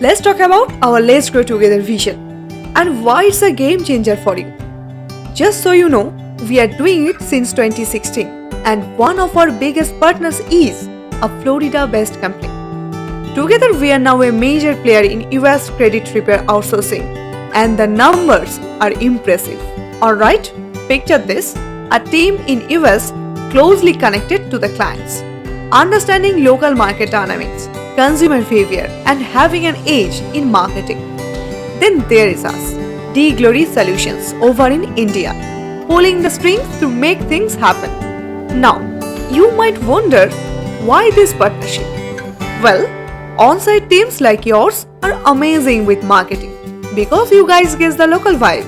Let's talk about our Let's Grow Together vision and why it's a game changer for you. Just so you know, we are doing it since 2016 and one of our biggest partners is a Florida-based company. Together we are now a major player in US credit repair outsourcing and the numbers are impressive. Alright, picture this, a team in US closely connected to the clients, understanding local market dynamics, consumer behavior and having an edge in marketing. Then there is us, D-Glory Solutions over in India, pulling the strings to make things happen. Now, you might wonder why this partnership? Well, on-site teams like yours are amazing with marketing because you guys get the local vibe.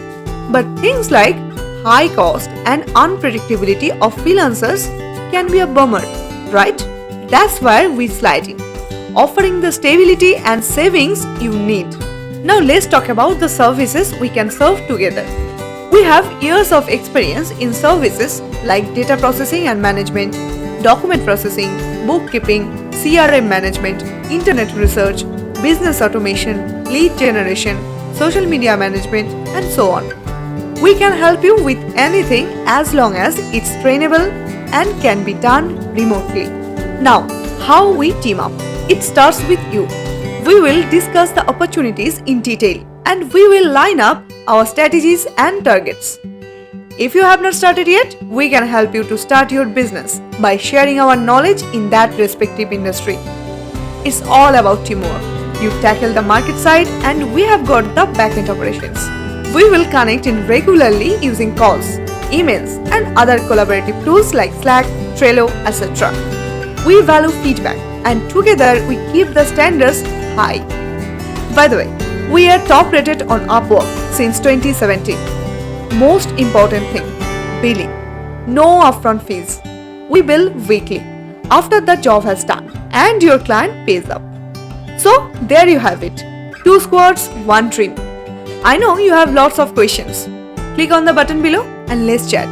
But things like high cost and unpredictability of freelancers can be a bummer, right? That's where we slide in, offering the stability and savings you need. Now let's talk about the services we can serve together. We have years of experience in services like data processing and management, document processing, bookkeeping, CRM management, internet research, business automation, lead generation, social media management, and so on. We can help you with anything as long as it's trainable and can be done remotely. Now, how we team up? It starts with you. We will discuss the opportunities in detail and we will line up our strategies and targets. If you have not started yet, we can help you to start your business by sharing our knowledge in that respective industry. It's all about teamwork. You tackle the market side and we have got the backend operations. We will connect in regularly using calls, emails and other collaborative tools like Slack, Trello, etc. We value feedback and together we keep the standards high. By the way, we are top rated on Upwork since 2017. Most important thing, billing. No upfront fees. We bill weekly after the job has done and your client pays up. So there you have it. 2 squads, 1 dream. I know you have lots of questions. Click on the button below and let's chat.